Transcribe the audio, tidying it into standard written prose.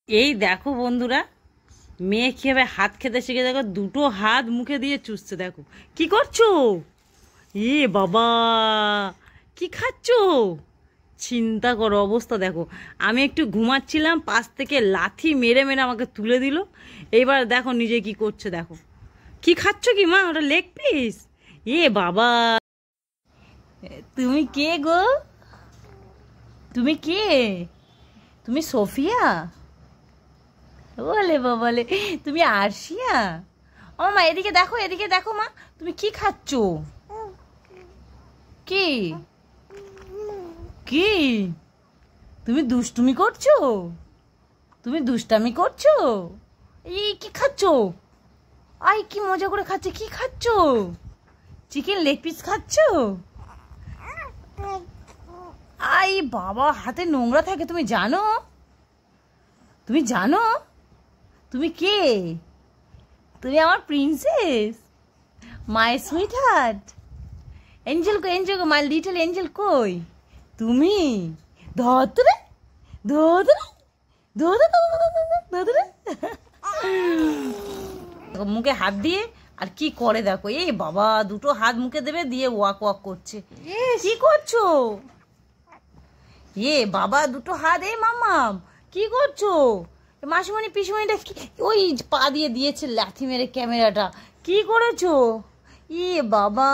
এই দেখো বন্ধুরা, মেয়ে কিভাবে হাত খেতে শিখে, দেখো দুটো হাত মুখে দিয়ে চুষছে। দেখো কি করছো? এ বাবা, কি খাচ্ছো? চিন্তা করো অবস্থা। দেখো আমি একটু ঘুমাচ্ছিলাম, পাশ থেকে লাথি মেরে মেরে আমাকে তুলে দিল। এইবার দেখো নিজে কি করছে। দেখো কি খাচ্ছ কি মা? ওটা লেগ পিস? এ বাবা, তুমি কে গো? তুমি কে? তুমি সোফিয়া? বলে বাবালে, তুমি আরশিয়া? ও মা, এদিকে দেখো, এদিকে দেখো মা, তুমি কি খাচ্ছ? কি কি তুমি দুষ্টুমি করছো? তুমি দুষ্টামি করছো? এই কি খাচ্ছো? আই কি মজা করে খাচ্ছে। কি খাচ্ছো? চিকেন লেগ পিস খাচ্ছো? আই বাবা, হাতে নোংরা থাকে, তুমি জানো? তুমি জানো? তুমি কে? তুমি আমার princess, my sweet heart. Angel co, Angel co, my little Angel কই? তুমি ধরে ধরে ধরে ধরে মুখে হাত দিয়ে আর কি করে দেখো। এই বাবা, দুটো হাত মুখে দেবে দিয়ে ওয়াক ওয়াক করছে। কি করছো? এ বাবা, দুটো হাত। এ মামাম, কি করছো? মাসিমণি পিসিমণিটা ওই পা দিয়ে দিয়েছে লাথি মেরে ক্যামেরাটা। কি করেছো? এ বাবা।